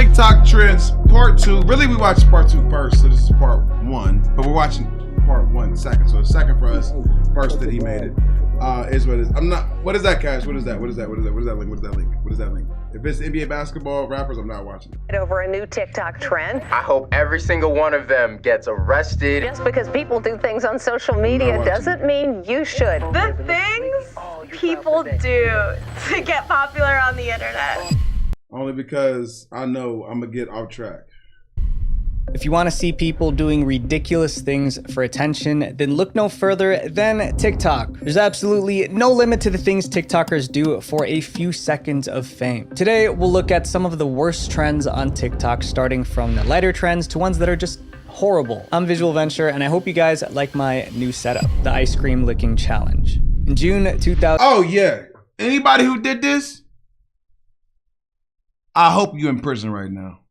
TikTok trends part 2. Really, we watched part 2 first, so this is part 1. But we're watching part 1 second. So the second for us, first that he made it, is what it is. I'm not. What is that, Cash? What is that? What is that? What is that? What is that link? What is that link? What is that link? If it's NBA basketball rappers, I'm not watching it. Over a new TikTok trend. I hope every single one of them gets arrested. Just because people do things on social media doesn't mean you should. The things people do to get popular on the internet. Only because I know I'm gonna get off track. If you want to see people doing ridiculous things for attention, then look no further than TikTok. There's absolutely no limit to the things TikTokers do for a few seconds of fame. Today, we'll look at some of the worst trends on TikTok, starting from the lighter trends to ones that are just horrible. I'm Visual Venture, and I hope you guys like my new setup, the ice cream licking challenge. In June 2000. Oh yeah, anybody who did this, I hope you're in prison right now.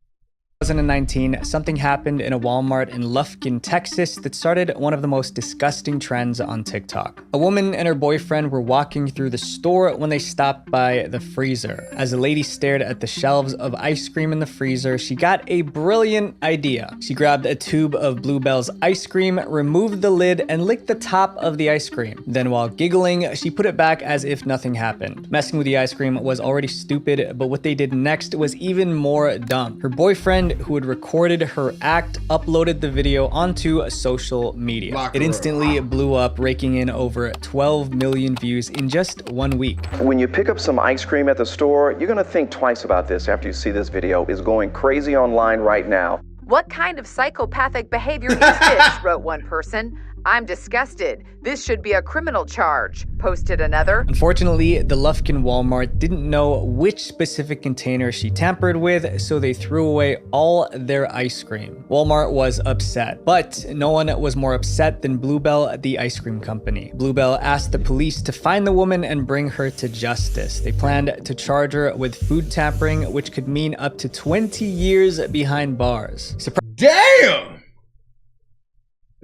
2019, something happened in a Walmart in Lufkin, Texas that started one of the most disgusting trends on TikTok. A woman and her boyfriend were walking through the store when they stopped by the freezer. As the lady stared at the shelves of ice cream in the freezer, she got a brilliant idea. She grabbed a tube of Bluebell's ice cream, removed the lid, and licked the top of the ice cream. Then while giggling, she put it back as if nothing happened. Messing with the ice cream was already stupid, but what they did next was even more dumb. Her boyfriend, who had recorded her act, uploaded the video onto social media. It instantly blew up, raking in over 12 million views in just 1 week. When you pick up some ice cream at the store, you're gonna think twice about this after you see this video. It's going crazy online right now. What kind of psychopathic behavior is this? Wrote one person. I'm disgusted. This should be a criminal charge, posted another. Unfortunately, the Lufkin Walmart didn't know which specific container she tampered with, so they threw away all their ice cream. Walmart was upset, but no one was more upset than Bluebell, the ice cream company. Bluebell asked the police to find the woman and bring her to justice. They planned to charge her with food tampering, which could mean up to 20 years behind bars. Damn!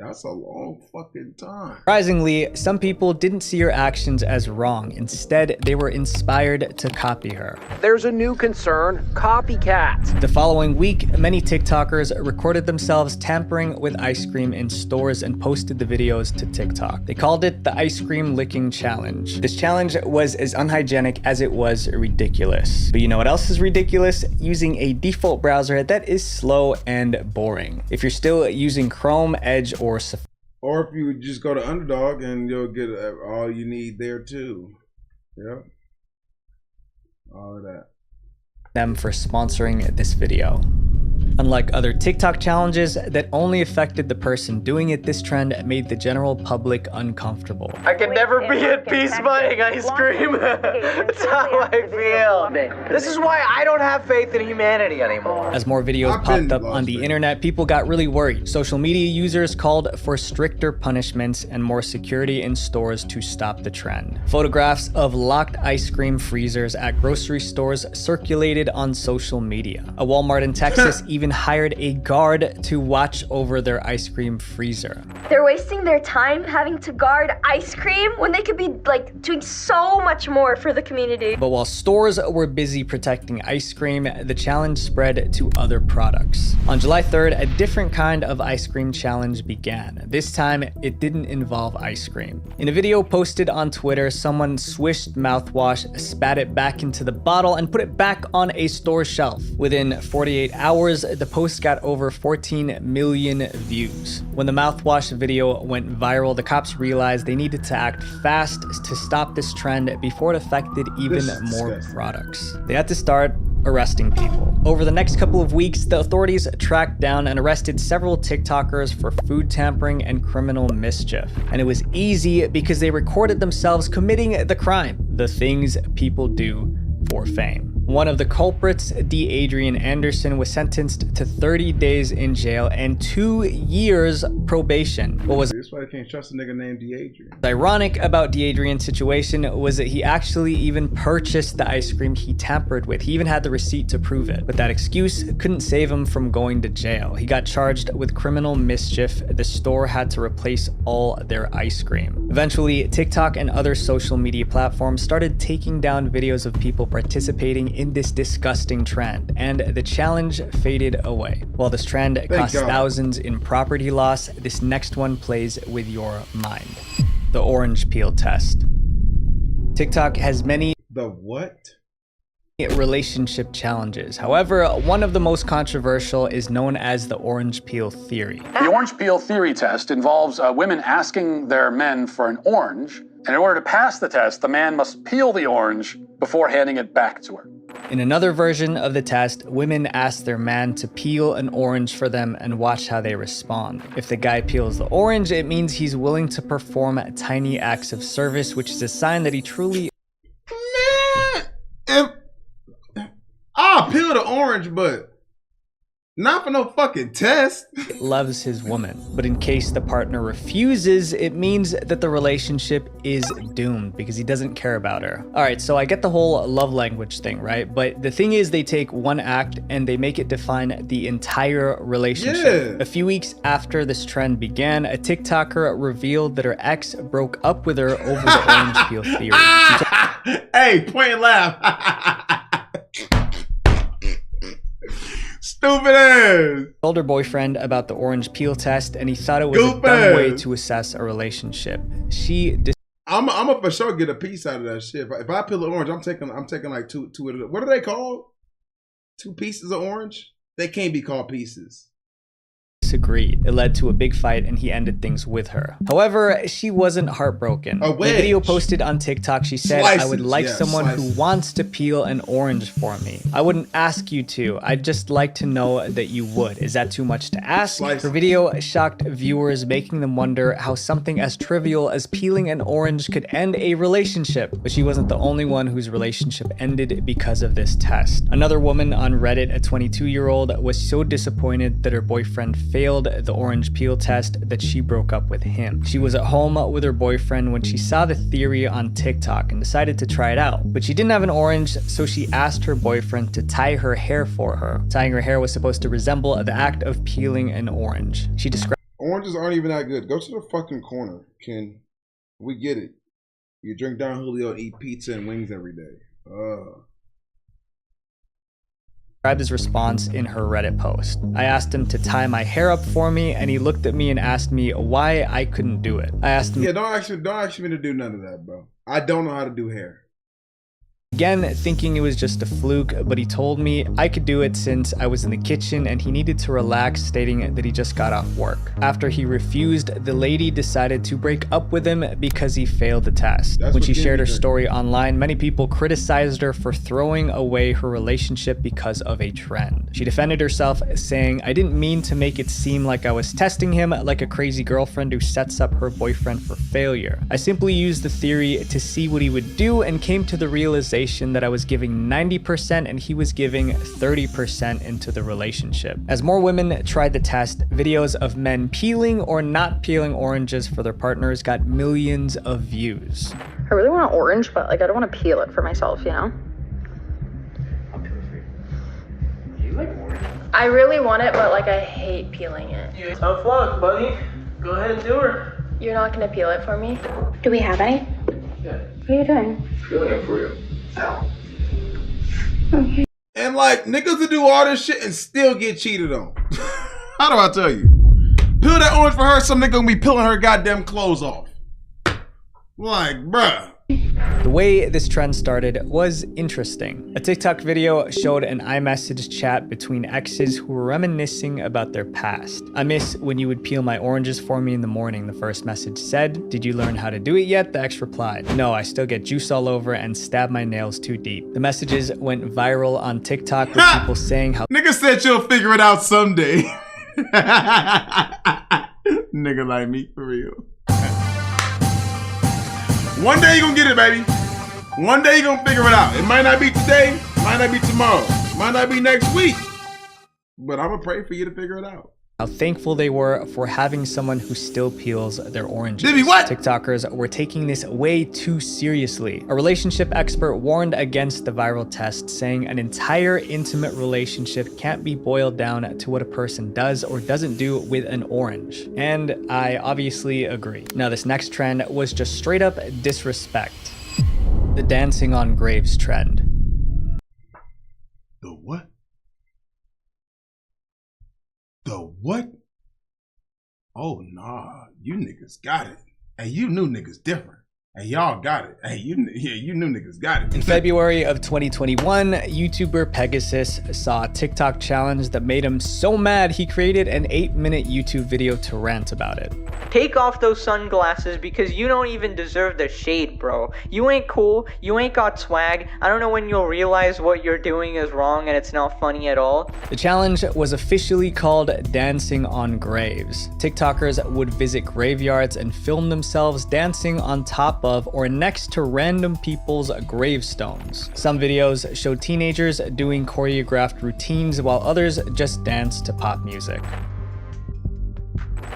That's a long fucking time. Surprisingly, some people didn't see her actions as wrong. Instead, they were inspired to copy her. There's a new concern: copycats. The following week, many TikTokers recorded themselves tampering with ice cream in stores and posted the videos to TikTok. They called it the Ice Cream Licking Challenge. This challenge was as unhygienic as it was ridiculous. But you know what else is ridiculous? Using a default browser that is slow and boring. If you're still using Chrome, Edge, or if you just go to Underdog and you'll get all you need there too. Yep. All of that. Them for sponsoring this video. Unlike other TikTok challenges that only affected the person doing it, this trend made the general public uncomfortable. I can never be at peace buying ice cream. That's how I feel. This is why I don't have faith in humanity anymore. As more videos popped up on the internet, people got really worried. Social media users called for stricter punishments and more security in stores to stop the trend. Photographs of locked ice cream freezers at grocery stores circulated on social media. A Walmart in Texas even hired a guard to watch over their ice cream freezer. They're wasting their time having to guard ice cream when they could be like doing so much more for the community. But while stores were busy protecting ice cream, the challenge spread to other products. On July 3rd, a different kind of ice cream challenge began. This time, it didn't involve ice cream. In a video posted on Twitter, someone swished mouthwash, spat it back into the bottle, and put it back on a store shelf. Within 48 hours, the post got over 14 million views. When the mouthwash video went viral, the cops realized they needed to act fast to stop this trend before it affected even more products. They had to start arresting people. Over the next couple of weeks, the authorities tracked down and arrested several TikTokers for food tampering and criminal mischief. And it was easy because they recorded themselves committing the crime, the things people do for fame. One of the culprits, D. Adrian Anderson, was sentenced to 30 days in jail and 2 years probation. What was That's why I can't trust a nigga named D'Adrian. What's ironic about D'Adrian's situation was that he actually even purchased the ice cream he tampered with. He even had the receipt to prove it. But that excuse couldn't save him from going to jail. He got charged with criminal mischief. The store had to replace all their ice cream. Eventually, TikTok and other social media platforms started taking down videos of people participating in this disgusting trend, and the challenge faded away. While this trend cost thousands in property loss, this next one plays with your mind. The orange peel test. TikTok has many The what? relationship challenges. However, one of the most controversial is known as the orange peel theory. The orange peel theory test involves women asking their men for an orange, and in order to pass the test, the man must peel the orange before handing it back to her. In another version of the test, women ask their man to peel an orange for them and watch how they respond. If the guy peels the orange, it means he's willing to perform tiny acts of service, which is a sign that he truly I'll peel the orange, but not for no fucking test. loves his woman. But in case the partner refuses, it means that the relationship is doomed because he doesn't care about her. All right, so I get the whole love language thing, right? But the thing is, they take one act and they make it define the entire relationship. Yeah. A few weeks after this trend began, a TikToker revealed that her ex broke up with her over the orange peel theory. Hey, point and laugh. Stupid ass. Told her boyfriend about the orange peel test, and he thought it was a dumb way to assess a relationship. I'm a for sure get a piece out of that shit. If I peel the orange, I'm taking like two of the, what are they called? 2 pieces of orange? They can't be called pieces. Disagreed. It led to a big fight and he ended things with her. However, she wasn't heartbroken. In a video posted on TikTok, she said, I would like someone who wants to peel an orange for me. I wouldn't ask you to. I'd just like to know that you would. Is that too much to ask? Her video shocked viewers, making them wonder how something as trivial as peeling an orange could end a relationship. But she wasn't the only one whose relationship ended because of this test. Another woman on Reddit, a 22-year-old, was so disappointed that her boyfriend failed the orange peel test that she broke up with him. She was at home with her boyfriend when she saw the theory on TikTok and decided to try it out. But she didn't have an orange, so she asked her boyfriend to tie her hair for her. Tying her hair was supposed to resemble the act of peeling an orange. She described Oranges aren't even that good. Go to the fucking corner, Ken. We get it. You drink Don Julio and eat pizza and wings every day. his response in her Reddit post. I asked him to tie my hair up for me, and he looked at me and asked me why I couldn't do it. I asked him, yeah, don't ask me to do none of that, bro. I don't know how to do hair. Again, thinking it was just a fluke, but he told me I could do it since I was in the kitchen and he needed to relax, stating that he just got off work. After he refused, the lady decided to break up with him because he failed the test. When she shared her story online, many people criticized her for throwing away her relationship because of a trend. She defended herself, saying, I didn't mean to make it seem like I was testing him like a crazy girlfriend who sets up her boyfriend for failure. I simply used the theory to see what he would do and came to the realization that I was giving 90% and he was giving 30% into the relationship. As more women tried the test, videos of men peeling or not peeling oranges for their partners got millions of views. I really want an orange, but like I don't want to peel it for myself, you know? I'll peel it for you. You like orange? I really want it, but like I hate peeling it. Tough luck, buddy. Go ahead and do her. You're not gonna peel it for me? Do we have any? Yeah. What are you doing? Peeling it for you. And like niggas to do all this shit and still get cheated on. How do I tell you? Peel that orange for her, some nigga gonna be peeling her goddamn clothes off. Like, bruh. The way this trend started was interesting. A TikTok video showed an iMessage chat between exes who were reminiscing about their past. I miss when you would peel my oranges for me in the morning, the first message said. Did you learn how to do it yet? The ex replied, no, I still get juice all over and stab my nails too deep. The messages went viral on TikTok with people saying how nigga said you'll figure it out someday. Nigga like me, for real. One day you gonna get it, baby. One day you gonna figure it out. It might not be today, might not be tomorrow, might not be next week. But I'm gonna pray for you to figure it out. how thankful they were for having someone who still peels their oranges. Did he what? TikTokers were taking this way too seriously. A relationship expert warned against the viral test, saying an entire intimate relationship can't be boiled down to what a person does or doesn't do with an orange. And I obviously agree. Now, this next trend was just straight up disrespect. The dancing on graves trend. The what? The what? Oh nah, you niggas got it. Hey, you new niggas different. Hey, y'all got it. Hey, you new niggas got it. In February of 2021, YouTuber Pegasus saw a TikTok challenge that made him so mad he created an 8-minute YouTube video to rant about it. Take off those sunglasses because you don't even deserve the shade, bro. You ain't cool, you ain't got swag. I don't know when you'll realize what you're doing is wrong and it's not funny at all. The challenge was officially called Dancing on Graves. TikTokers would visit graveyards and film themselves dancing on top of or next to random people's gravestones. Some videos showed teenagers doing choreographed routines while others just danced to pop music.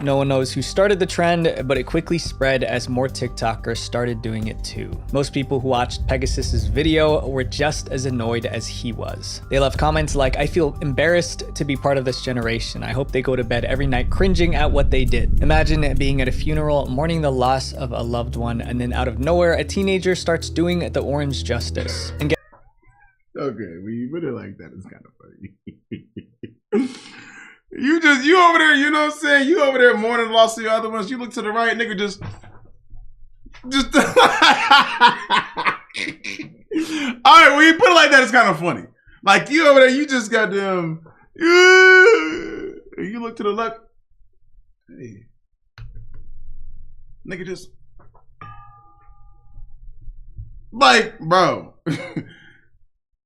No one knows who started the trend, but it quickly spread as more TikTokers started doing it too. Most people who watched Pegasus's video were just as annoyed as he was. They left comments like, "I feel embarrassed to be part of this generation. I hope they go to bed every night cringing at what they did." Imagine being at a funeral, mourning the loss of a loved one, and then out of nowhere, a teenager starts doing the orange justice. And Okay, when you put it like that, it's kind of funny. You over there, you know what I'm saying? You over there mourning the loss of your other ones. You look to the right, nigga, just. All right, when you put it like that, it's kind of funny. Like you over there, you just got them. You look to the left. Hey, nigga, just like, bro.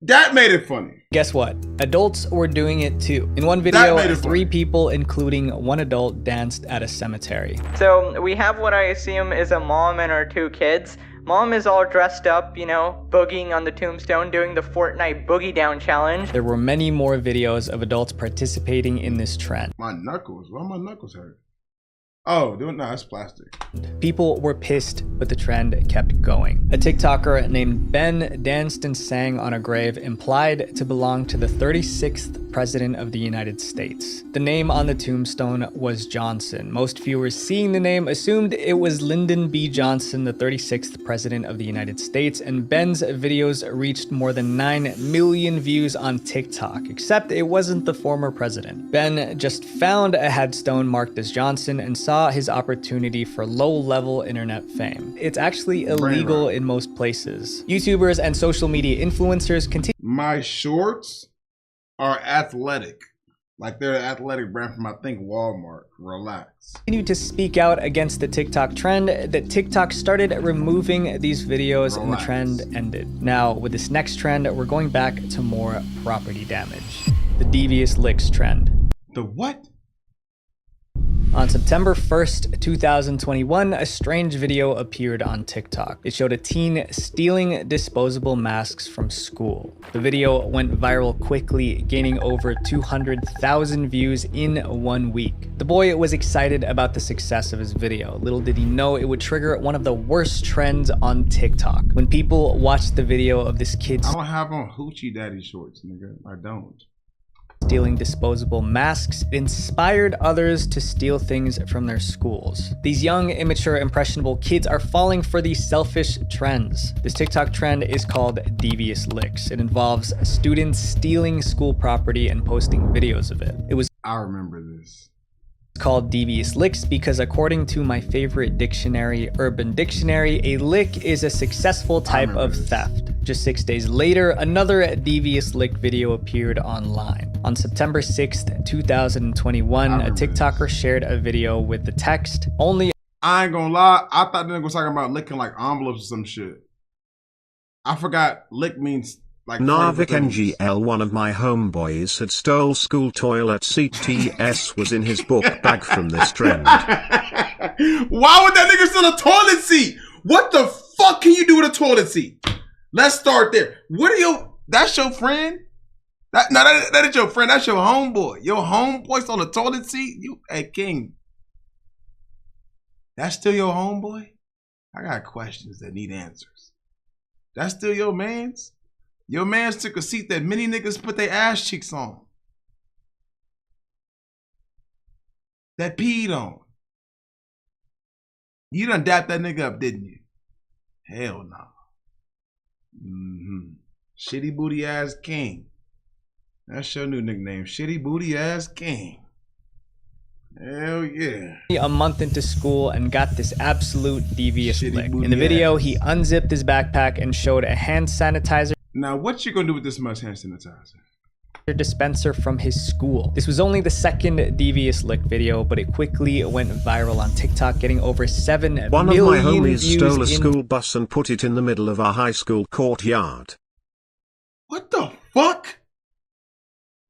That made it funny. Guess what? Adults were doing it too. In one video, 3 people, including one adult, danced at a cemetery. So we have what I assume is a mom and her 2 kids. Mom is all dressed up, you know, boogieing on the tombstone, doing the Fortnite boogie down challenge. There were many more videos of adults participating in this trend. My knuckles, why my knuckles hurt? Oh, no, that's plastic. People were pissed, but the trend kept going. A TikToker named Ben danced and sang on a grave implied to belong to the 36th President of the United States. The name on the tombstone was Johnson. Most viewers seeing the name assumed it was Lyndon B. Johnson, the 36th President of the United States, and Ben's videos reached more than 9 million views on TikTok, except it wasn't the former president. Ben just found a headstone marked as Johnson and saw his opportunity for low-level internet fame. It's actually illegal in most places. YouTubers and social media influencers continue. My shorts are athletic. Like they're an athletic brand from, I think, Walmart. Relax. Continue to speak out against the TikTok trend that TikTok started removing these videos and the trend ended. Now, with this next trend, we're going back to more property damage. The devious licks trend. The what? On September 1st, 2021, a strange video appeared on TikTok. It showed a teen stealing disposable masks from school. The video went viral quickly, gaining over 200,000 views in 1 week. The boy was excited about the success of his video. Little did he know it would trigger one of the worst trends on TikTok. When people watched the video of this kid I don't have on hoochie daddy shorts, nigga. I don't. Stealing disposable masks, it inspired others to steal things from their schools. These young, immature, impressionable kids are falling for these selfish trends. This TikTok trend is called Devious Licks. It involves students stealing school property and posting videos of it. I remember this. It's called Devious Licks because according to my favorite dictionary, Urban Dictionary, a lick is a successful type of theft. Just 6 days later, another Devious Lick video appeared online. On September 6th, 2021, a TikToker shared a video with the text, "Only..." I ain't gonna lie, I thought the nigga was talking about licking like envelopes or some shit. I forgot lick means like Narvik NGL, one of my homeboys had stole school toilet seat. TS was in his book bag from this trend. Why would that nigga steal a toilet seat? What the fuck can you do with a toilet seat? Let's start there. What are you, that's your friend? That is your friend. That's your homeboy. Your homeboy's on the toilet seat. Hey, King. That's still your homeboy? I got questions that need answers. That's still your man's? Your man's took a seat that many niggas put their ass cheeks on. That peed on. You done dapped that nigga up, didn't you? Hell no. Shitty booty ass King. That's your new nickname. Shitty booty ass King. Hell yeah. A month into school and got this absolute devious Shitty lick. booty In the video, ass. he unzipped his backpack and showed a hand sanitizer Now, what you gonna do with this much hand sanitizer? dispenser from his school. This was only the second devious lick video, but it quickly went viral on TikTok, getting over 7 million One of my homies views stole a in school bus and put it in the middle of our high school courtyard. What the fuck?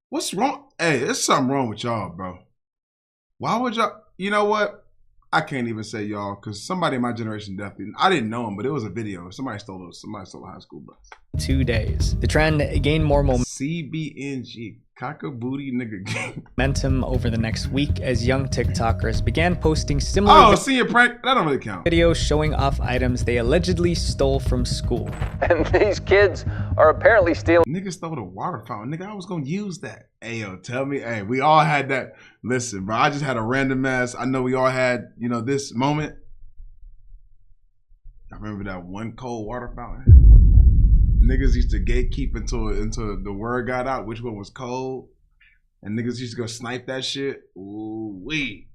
What's wrong? Hey, there's something wrong with y'all, bro. Why would y'all? You know what? I can't even say y'all, because somebody in my generation definitely. I didn't know him, but it was a video. Somebody stole a high school bus. 2 days. The trend gained more CBNG, cocker booty nigga gang. momentum over the next week as young TikTokers began posting similar senior prank? That don't really count. videos showing off items they allegedly stole from school. And these kids are apparently stealing. Nigga stole the water fountain. Nigga, I was gonna use that. Hey, yo, tell me. Hey, we all had that. Listen, bro, I just had a random ass. I know we all had, this moment. I remember that one cold water fountain. Niggas used to gatekeep until the word got out which one was cold. And niggas used to go snipe that shit. Ooh wee.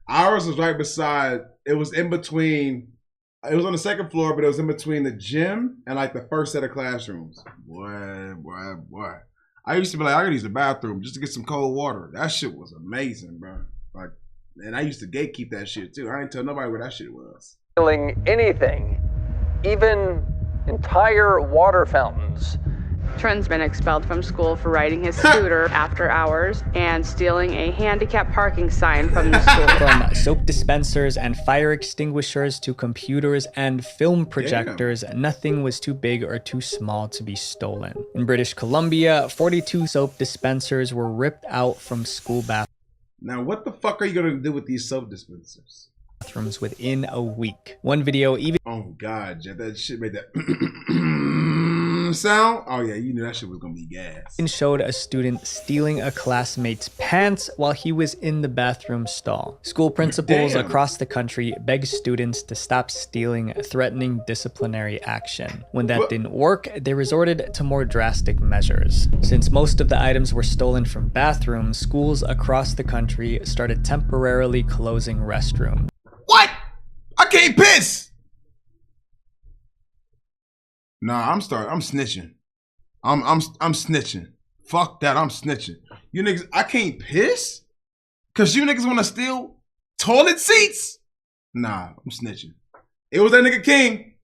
Ours was right beside, it was in between, it was on the second floor, but it was in between the gym and like the first set of classrooms. Boy. I used to be like, I gotta use the bathroom just to get some cold water. That shit was amazing, bro. Like, and I used to gatekeep that shit too. I didn't tell nobody where that shit was. Stealing anything, even entire water fountains. Trent's been expelled from school for riding his scooter after hours and stealing a handicap parking sign from the school. From soap dispensers and fire extinguishers to computers and film projectors, nothing was too big or too small to be stolen. In British Columbia, 42 soap dispensers were ripped out from school Now, what the fuck are you gonna do with these soap dispensers? bathrooms within a week. One video even Oh God, Jeff, that shit made that sound. Oh yeah, you knew that shit was gonna be gas. showed a student stealing a classmate's pants while he was in the bathroom stall. School principals across the country begged students to stop stealing, threatening disciplinary action. When that didn't work, they resorted to more drastic measures. Since most of the items were stolen from bathrooms, schools across the country started temporarily closing restrooms. What? I can't piss. Nah, I'm snitching. I'm snitching. Fuck that, I'm snitching. You niggas, I can't piss? Cause you niggas wanna steal toilet seats? Nah, I'm snitching. It was that nigga King.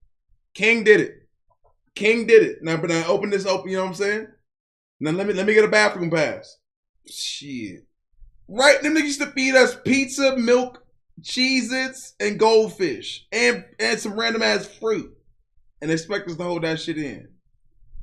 King did it. Now, but I open this open, you know what I'm saying? Now let me get a bathroom pass. Shit. Right, them niggas used to feed us pizza, milk, Cheez-Its, and goldfish. And some random ass fruit. And expect us to hold that shit in.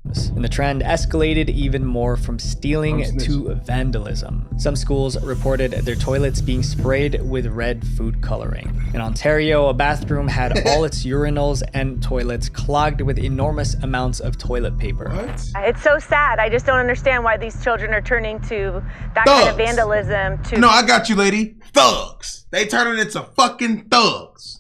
And the trend escalated even more from stealing to vandalism. Some schools reported their toilets being sprayed with red food coloring. In Ontario, a bathroom had all its urinals and toilets clogged with enormous amounts of toilet paper. What? It's so sad. I just don't understand why these children are turning to that kind of vandalism to No, I got you, lady. Thugs. They turning into fucking thugs.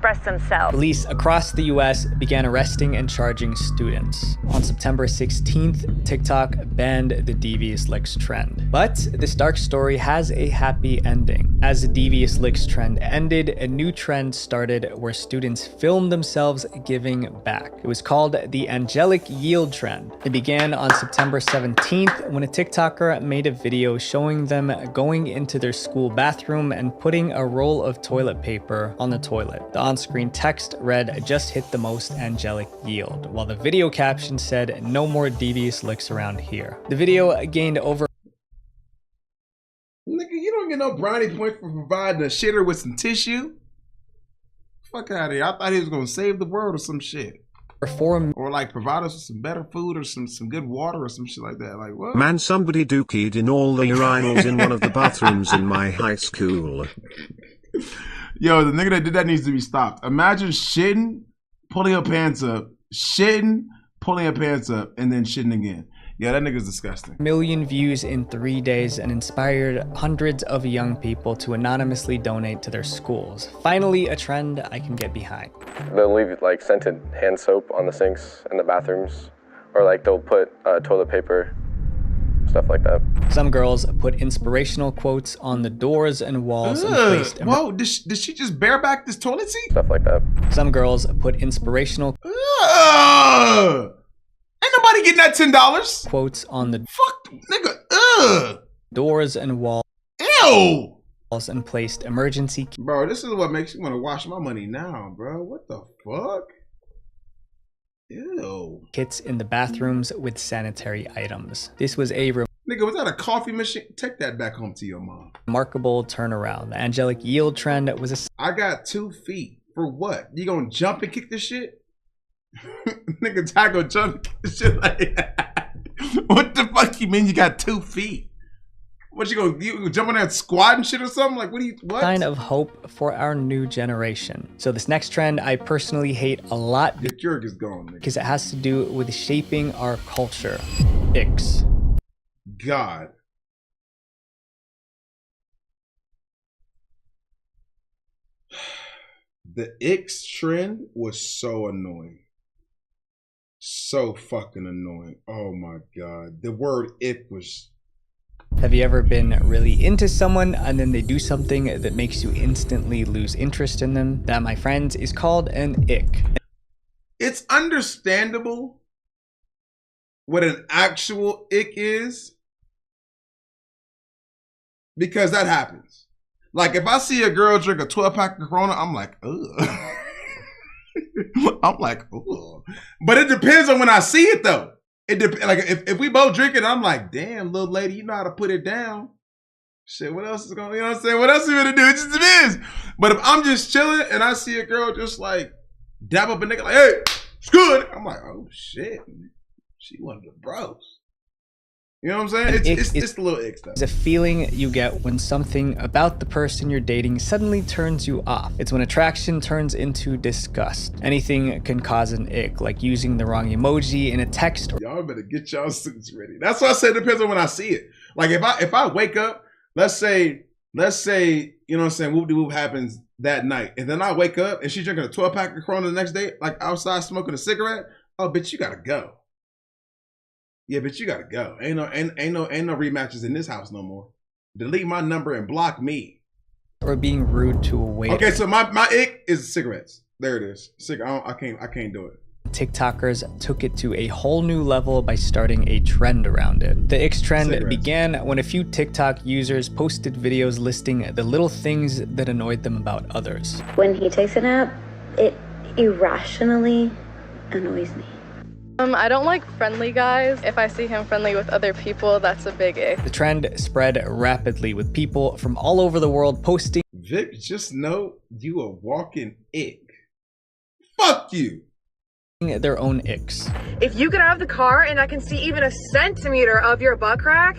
express themselves. Police across the US began arresting and charging students. On September 16th, TikTok banned the Devious Licks trend. But this dark story has a happy ending. As the Devious Licks trend ended, a new trend started where students filmed themselves giving back. It was called the Angelic Yield trend. It began on September 17th when a TikToker made a video showing them going into their school bathroom and putting a roll of toilet paper on the toilet. The on-screen text read, "Just hit the most angelic yield," while the video caption said, "No more devious licks around here." The video gained over Nigga, you don't get no brownie points for providing a shitter with some tissue. Fuck out of here. I thought he was gonna save the world or some shit. Or like provide us with some better food or some good water or some shit like that. Like what? Man, somebody dookied in all the urinals in one of the bathrooms in my high school. Yo, the nigga that did that needs to be stopped. Imagine shitting, pulling your pants up, shitting, pulling your pants up, and then shitting again. Yeah, that nigga's disgusting. Million views in 3 days and inspired hundreds of young people to anonymously donate to their schools. Finally, a trend I can get behind. They'll leave like scented hand soap on the sinks in the bathrooms, or like they'll put toilet paper, stuff like that. Some girls put inspirational quotes on the doors and walls and placed. Whoa, did she just bareback this toilet seat? Stuff like that. Some girls put inspirational. Ain't nobody getting that $10. Quotes on the nigga. Doors and walls. Ew. And placed emergency. Bro, this is what makes you want to wash my money now, bro. What the fuck? Ew. Kits in the bathrooms with sanitary items. This was a nigga, was that a coffee machine? Take that back home to your mom. Remarkable turnaround. The angelic yield trend was I got 2 feet. For what? You gonna jump and kick this shit? Nigga, tackle jump and kick this shit like that. What the fuck you mean you got 2 feet? What you gonna jump on that squat and shit or something? Like what? Sign of hope for our new generation. So this next trend I personally hate a lot. Your jerk is gone, nigga. Because it has to do with shaping our culture. Icks. God. The icks trend was so annoying. So fucking annoying. Oh my God. The word ick was... Have you ever been really into someone and then they do something that makes you instantly lose interest in them? That, my friends, is called an ick. It's understandable what an actual ick is, because that happens. Like if I see a girl drink a 12-pack of Corona, I'm like, ugh. I'm like, ugh. But it depends on when I see it though. It depends. Like if we both drink it, I'm like, damn, little lady, you know how to put it down. Shit, what else is going? You know what I'm saying? What else are you gonna do? It just depends. But if I'm just chilling and I see a girl just like dab up a nigga like, hey, it's good. I'm like, oh shit, she one of the bros. You know what I'm saying? It's the little ick stuff. It's a feeling you get when something about the person you're dating suddenly turns you off. It's when attraction turns into disgust. Anything can cause an ick, like using the wrong emoji in a text. Y'all better get y'all suits ready. That's why I said it depends on when I see it. Like if I wake up, let's say, you know what I'm saying, whoop-de-whoop happens that night, and then I wake up and she's drinking a 12-pack of Corona the next day, like outside smoking a cigarette. Oh, bitch, you gotta go. Yeah, but you gotta go. Ain't no rematches in this house no more. Delete my number and block me. Or being rude to a waiter. Okay, so my ick is cigarettes. There it is. I can't do it. TikTokers took it to a whole new level by starting a trend around it. The X trend began when a few TikTok users posted videos listing the little things that annoyed them about others. When he takes a nap, it irrationally annoys me. I don't like friendly guys. If I see him friendly with other people, that's a big ick. The trend spread rapidly with people from all over the world posting. Vic, just know you a walking ick. Fuck you. Their own icks. If you get out of the car and I can see even a centimeter of your butt crack,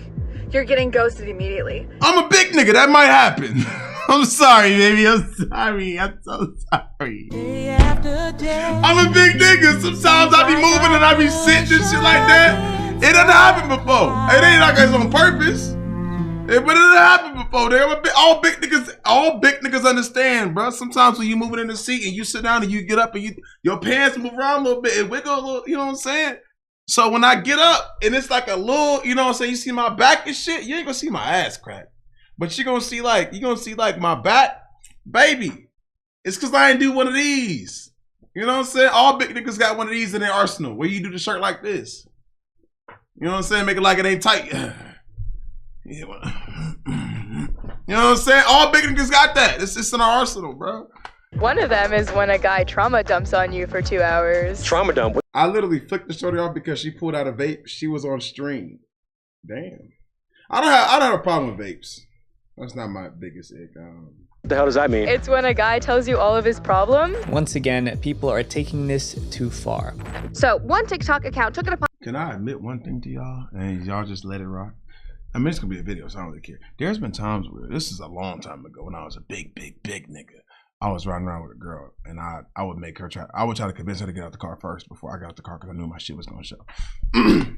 you're getting ghosted immediately. I'm a big nigga. That might happen. I'm sorry, baby. I'm sorry. I'm so sorry. I'm a big nigga. Sometimes I be moving and I be sitting and shit like that. It done happened before. It ain't like it's on purpose. But it done happened before. All big niggas understand, bro. Sometimes when you moving in the seat and you sit down and you get up and your pants move around a little bit and wiggle a little, you know what I'm saying? So when I get up and it's like a little, you know what I'm saying, you see my back and shit, you ain't gonna see my ass crack. But you gonna see like my back, baby. It's cause I ain't do one of these. You know what I'm saying? All big niggas got one of these in their arsenal where you do the shirt like this. You know what I'm saying? Make it like it ain't tight. You know what I'm saying? All big niggas got that. It's just in our arsenal, bro. One of them is when a guy trauma dumps on you for 2 hours. Trauma dump? I literally flicked the shorty off because she pulled out a vape. She was on stream. Damn. I don't have a problem with vapes. That's not my biggest ick. What the hell does that mean? It's when a guy tells you all of his problems. Once again, people are taking this too far. So one TikTok account took it upon. Can I admit one thing to y'all? And y'all just let it rock? I mean, it's gonna be a video, so I don't really care. There's been times where, this is a long time ago, when I was a big nigga. I was riding around with a girl, and I would make her I would try to convince her to get out the car first before I got out the car, because I knew my shit was gonna show.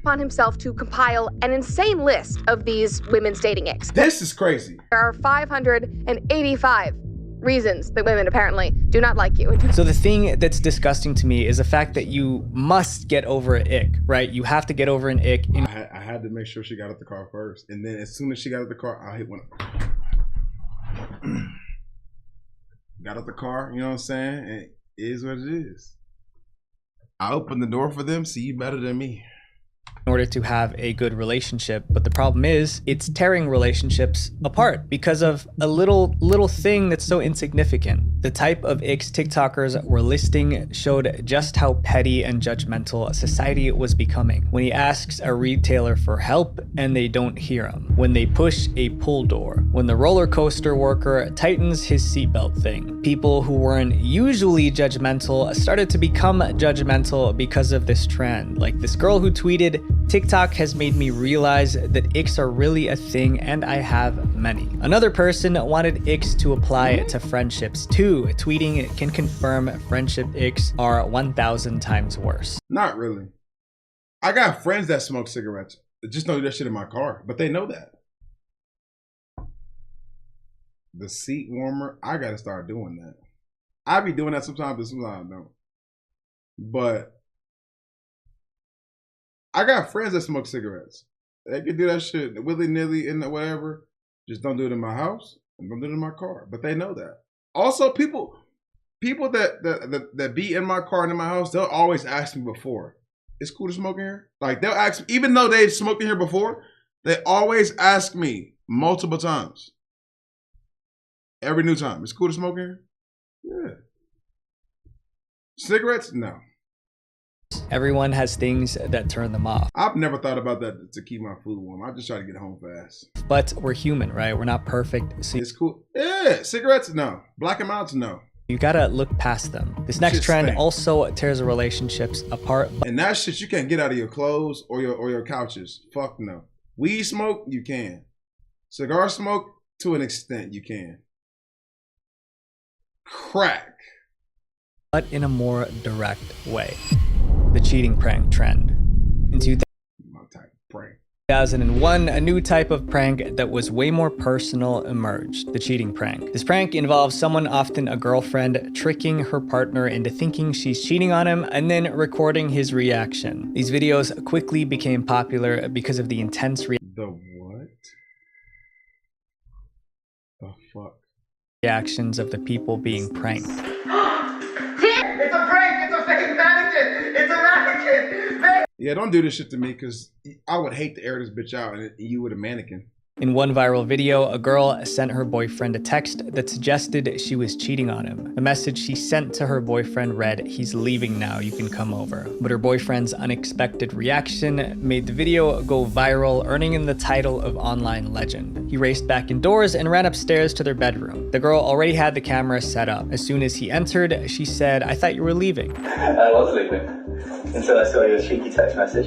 Upon himself to compile an insane list of these women's dating icks. This is crazy. There are 585 reasons that women apparently do not like you. So the thing that's disgusting to me is the fact that you must get over an ick, right? You have to get over an ick. I had to make sure she got out the car first, and then as soon as she got out the car, I hit one. Got out the car, you know what I'm saying? And it is what it is. I opened the door for them, see you better than me. In order to have a good relationship, but the problem is it's tearing relationships apart because of a little thing that's so insignificant. The type of icks TikTokers were listing showed just how petty and judgmental society was becoming. When he asks a retailer for help and they don't hear him, when they push a pull door, when the roller coaster worker tightens his seatbelt thing. People who weren't usually judgmental started to become judgmental because of this trend. Like this girl who tweeted, "TikTok has made me realize that icks are really a thing and I have many." Another person wanted icks to apply to friendships too, tweeting, "Can confirm friendship icks are 1,000 times worse." Not really. I got friends that smoke cigarettes. They just don't do that shit in my car, but they know that. The seat warmer, I gotta start doing that. I be doing that sometimes, but sometimes I don't. But I got friends that smoke cigarettes. They can do that shit willy-nilly in the whatever. Just don't do it in my house and don't do it in my car. But they know that. Also, people that be in my car and in my house, they'll always ask me before, "It's cool to smoke in here?" Like they'll ask me, even though they've smoked in here before, they always ask me multiple times. Every new time, "It's cool to smoke in here?" Yeah. Cigarettes? No. Everyone has things that turn them off. I've never thought about that to keep my food warm. I just try to get home fast. But we're human, right? We're not perfect. So it's cool. Yeah, cigarettes? No. Black and Mounts? No. You gotta look past them. This next trend also tears relationships apart. And that shit you can't get out of your clothes or your couches. Fuck no. Weed smoke, you can. Cigar smoke, to an extent, you can. Crack. But in a more direct way. The cheating prank trend. In 2001, a new type of prank that was way more personal emerged, the cheating prank. This prank involves someone, often a girlfriend, tricking her partner into thinking she's cheating on him and then recording his reaction. These videos quickly became popular because of the intense The what? The fuck? reactions of the people being pranked. It's a prank! It's a fake mannequin! It's a mannequin! Yeah, don't do this shit to me, because I would hate to air this bitch out and you with a mannequin. In one viral video, a girl sent her boyfriend a text that suggested she was cheating on him. The message she sent to her boyfriend read, "He's leaving now, you can come over." But her boyfriend's unexpected reaction made the video go viral, earning him the title of online legend. He raced back indoors and ran upstairs to their bedroom. The girl already had the camera set up. As soon as he entered, she said, "I thought you were leaving." I was leaving, until I saw your cheeky text message.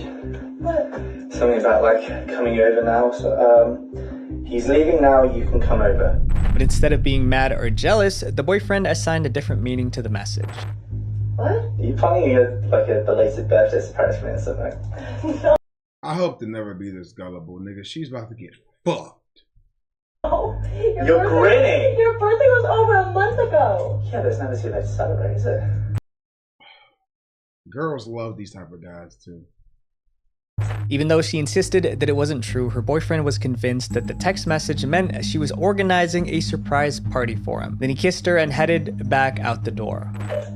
What? Something about like coming over now, so he's leaving now, you can come over. But instead of being mad or jealous, the boyfriend assigned a different meaning to the message. What? Are you planning like a belated birthday surprise for me or something? I hope to never be this gullible, nigga. She's about to get fucked. Oh, you're grinning! Your birthday was over a month ago. Yeah, there's never too late to celebrate, is it? Girls love these type of guys too. Even though she insisted that it wasn't true, her boyfriend was convinced that the text message meant she was organizing a surprise party for him. Then he kissed her and headed back out the door.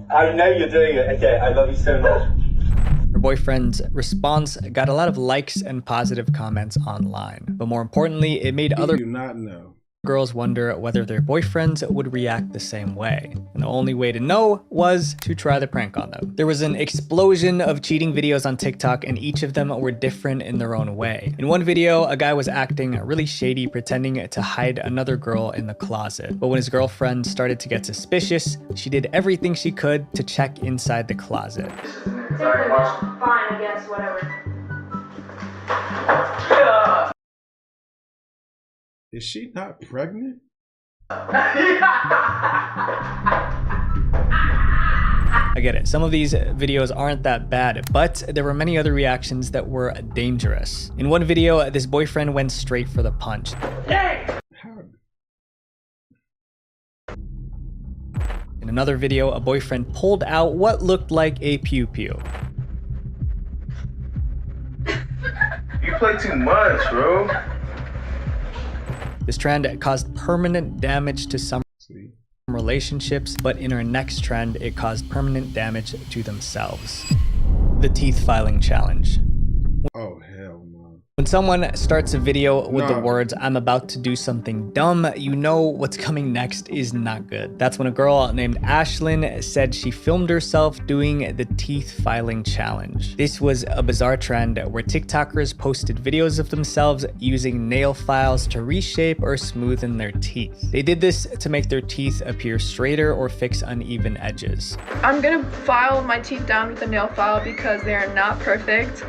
I know you're doing it. Okay, I love you so much. Her boyfriend's response got a lot of likes and positive comments online. But more importantly, it made other... do not know Girls wonder whether their boyfriends would react the same way. And the only way to know was to try the prank on them. There was an explosion of cheating videos on TikTok, and each of them were different in their own way. In one video, a guy was acting really shady, pretending to hide another girl in the closet. But when his girlfriend started to get suspicious, she did everything she could to check inside the closet. Sorry, fine, I guess, whatever. Is she not pregnant? I get it. Some of these videos aren't that bad, but there were many other reactions that were dangerous. In one video, this boyfriend went straight for the punch. In another video, a boyfriend pulled out what looked like a pew-pew. You play too much, bro. This trend caused permanent damage to some relationships, but in our next trend, it caused permanent damage to themselves. The teeth filing challenge. Oh, hell no. When someone starts a video with the words, "I'm about to do something dumb," you know what's coming next is not good. That's when a girl named Ashlyn said she filmed herself doing the teeth filing challenge. This was a bizarre trend where TikTokers posted videos of themselves using nail files to reshape or smoothen their teeth. They did this to make their teeth appear straighter or fix uneven edges. I'm gonna file my teeth down with a nail file because they are not perfect.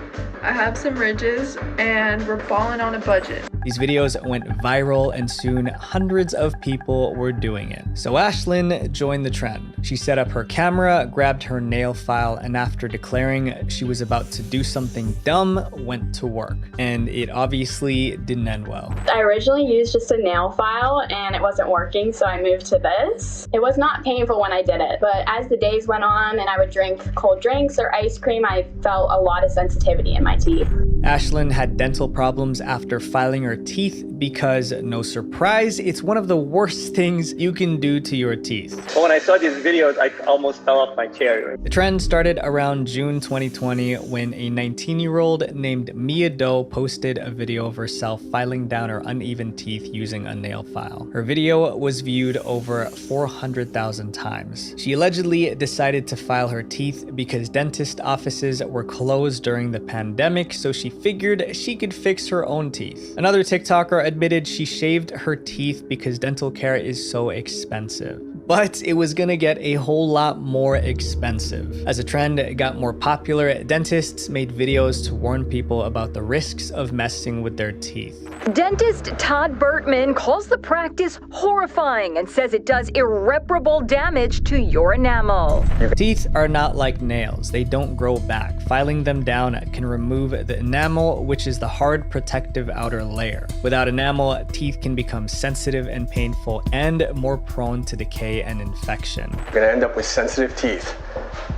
I have some ridges and we're balling on a budget. These videos went viral and soon hundreds of people were doing it. So Ashlyn joined the trend. She set up her camera, grabbed her nail file, and after declaring she was about to do something dumb, went to work. And it obviously didn't end well. I originally used just a nail file and it wasn't working, so I moved to this. It was not painful when I did it, but as the days went on and I would drink cold drinks or ice cream, I felt a lot of sensitivity in my teeth. Ashlyn had dental problems after filing her teeth because, no surprise, it's one of the worst things you can do to your teeth. When I saw these videos, I almost fell off my chair. The trend started around June 2020 when a 19-year-old named Mia Doe posted a video of herself filing down her uneven teeth using a nail file. Her video was viewed over 400,000 times. She allegedly decided to file her teeth because dentist offices were closed during the pandemic, so she figured she could fix her own teeth. Another TikToker admitted she shaved her teeth because dental care is so expensive. But it was gonna get a whole lot more expensive. As the trend got more popular, dentists made videos to warn people about the risks of messing with their teeth. Dentist Todd Bertman calls the practice horrifying and says it does irreparable damage to your enamel. Teeth are not like nails. They don't grow back. Filing them down can remove the enamel, which is the hard protective outer layer. Without enamel, teeth can become sensitive and painful and more prone to decay and infection. You're gonna end up with sensitive teeth,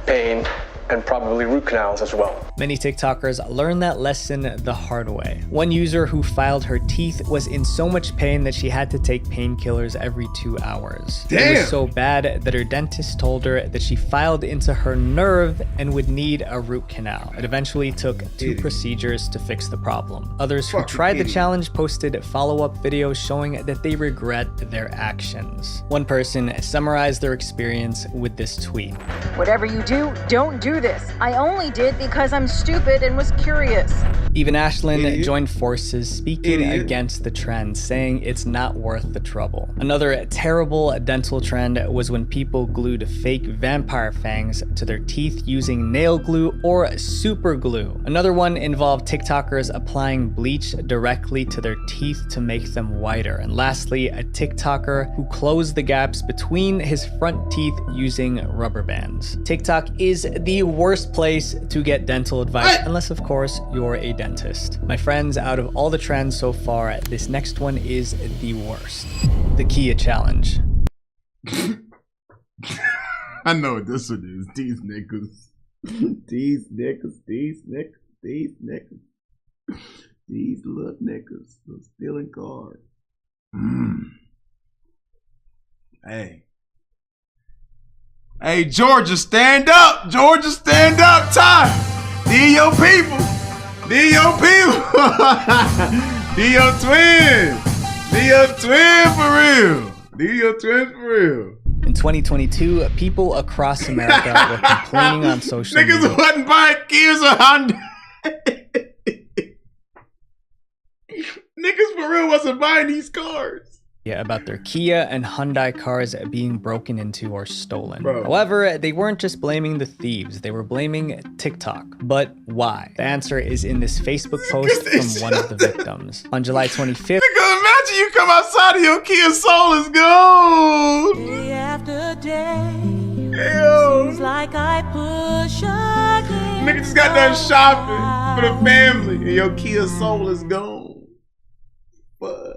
pain, and probably root canals as well. Many TikTokers learned that lesson the hard way. One user who filed her teeth was in so much pain that she had to take painkillers every 2 hours. Damn. It was so bad that her dentist told her that she filed into her nerve and would need a root canal. It eventually took 2 procedures to fix the problem. Others who tried the challenge posted follow-up videos showing that they regret their actions. One person summarized their experience with this tweet. Whatever you do, don't do this. I only did because I'm stupid and was curious. Even Ashlyn joined forces, speaking against the trend, saying it's not worth the trouble. Another terrible dental trend was when people glued fake vampire fangs to their teeth using nail glue or super glue. Another one involved TikTokers applying bleach directly to their teeth to make them whiter. And lastly, a TikToker who closed the gaps between his front teeth using rubber bands. TikTok is the worst place to get dental advice, unless of course you're a dentist. My friends, out of all the trends so far, this next one is the worst. The Kia challenge. I know what this one is. These niggas. These niggas. These niggas. These niggas. These little niggas. They're stealing cars. Hey. Hey, Georgia, stand up. Georgia, stand up. Ty. These your people. These your people. These your twins. Do your twin for real. Do your twin for real. In 2022, people across America were complaining on social media. Niggas wasn't buying Kias or Honda. Niggas for real wasn't buying these cars. Yeah, about their Kia and Hyundai cars being broken into or stolen. Bro. However, they weren't just blaming the thieves, they were blaming TikTok. But why? The answer is in this Facebook post from one of the victims. On July 25th, Nigga, imagine you come outside and your Kia Soul is gone. Day after day, Ew. seems like I push again. Nigga just got done shopping for the family and your Kia Soul is gone. Fuck.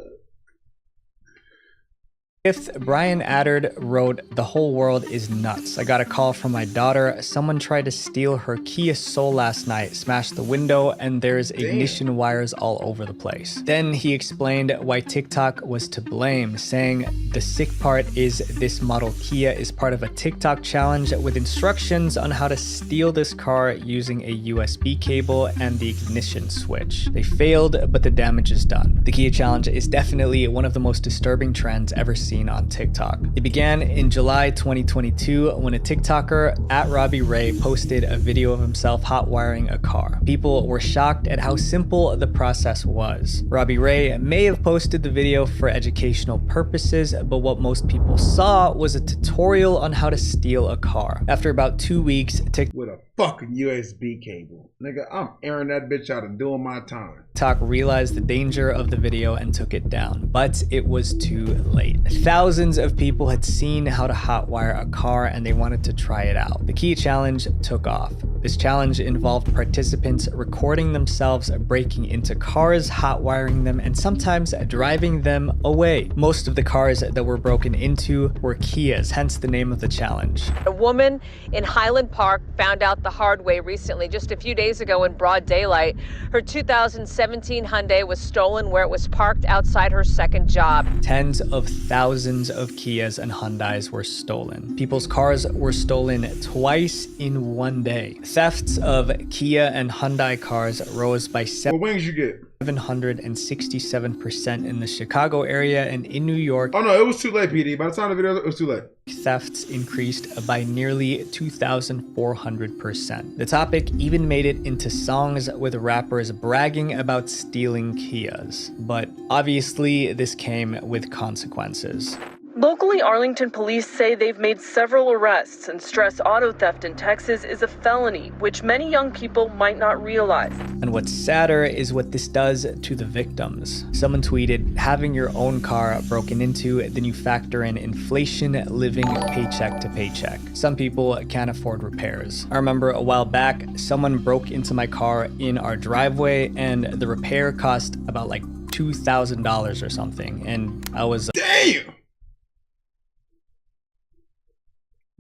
Brian Addard wrote, "The whole world is nuts. I got a call from my daughter. Someone tried to steal her Kia Soul last night, smashed the window, and there's ignition wires all over the place." Then he explained why TikTok was to blame, saying, "The sick part is this model Kia is part of a TikTok challenge with instructions on how to steal this car using a USB cable and the ignition switch. They failed, but the damage is done." The Kia challenge is definitely one of the most disturbing trends ever seen on TikTok. It began in July 2022 when a TikToker at Robbie Ray posted a video of himself hot wiring a car. People were shocked at how simple the process was. Robbie Ray may have posted the video for educational purposes, but what most people saw was a tutorial on how to steal a car. After about 2 weeks, With a fucking USB cable. Nigga, I'm airing that bitch out and doing my time. TikTok realized the danger of the video and took it down, but it was too late. Thousands of people had seen how to hotwire a car and they wanted to try it out. The Kia challenge took off. This challenge involved participants recording themselves breaking into cars, hotwiring them, and sometimes driving them away. Most of the cars that were broken into were Kias, hence the name of the challenge. A woman in Highland Park found out the hard way recently, just a few days ago in broad daylight. Her 2017 Hyundai was stolen where it was parked outside her second job. Tens of thousands of Kias and Hyundais were stolen. People's cars were stolen twice in one day. Thefts of Kia and Hyundai cars rose by What wings you get? 767% in the Chicago area, and in New York. Oh no, it was too late, PD. By the time the video, it was too late. Thefts increased by nearly 2,400%. The topic even made it into songs with rappers bragging about stealing Kias. But obviously, this came with consequences. Locally, Arlington police say they've made several arrests and stress auto theft in Texas is a felony, which many young people might not realize. And what's sadder is what this does to the victims. Someone tweeted, "Having your own car broken into, then you factor in inflation, living paycheck to paycheck. Some people can't afford repairs." I remember a while back, someone broke into my car in our driveway and the repair cost about like $2,000 or something. And I was damn!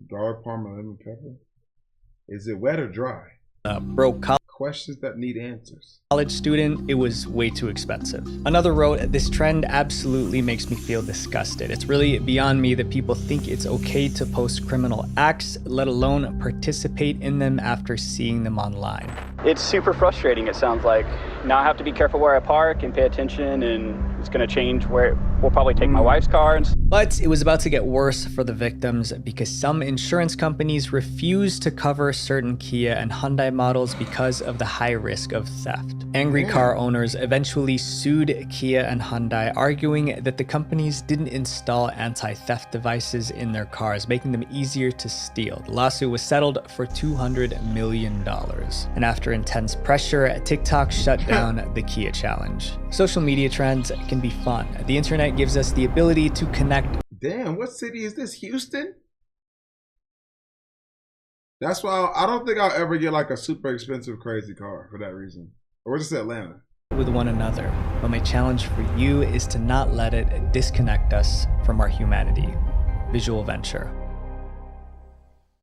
Garlic, parma, lemon pepper. Is it wet or dry? Broke questions that need answers. College student, it was way too expensive. Another wrote, "This trend absolutely makes me feel disgusted. It's really beyond me that people think it's okay to post criminal acts, let alone participate in them after seeing them online." It's super frustrating, it sounds like. Now I have to be careful where I park and pay attention, and it's gonna change where we'll probably take my wife's car. But it was about to get worse for the victims because some insurance companies refused to cover certain Kia and Hyundai models because of the high risk of theft. Angry car owners eventually sued Kia and Hyundai, arguing that the companies didn't install anti-theft devices in their cars, making them easier to steal. The lawsuit was settled for $200 million. And after intense pressure, TikTok shut down the Kia challenge. Social media trends can be fun. The internet gives us the ability to connect. Damn, what city is this? Houston? That's why I don't think I'll ever get like a super expensive crazy car for that reason. Or just Atlanta. With one another. But my challenge for you is to not let it disconnect us from our humanity. Visual Venture.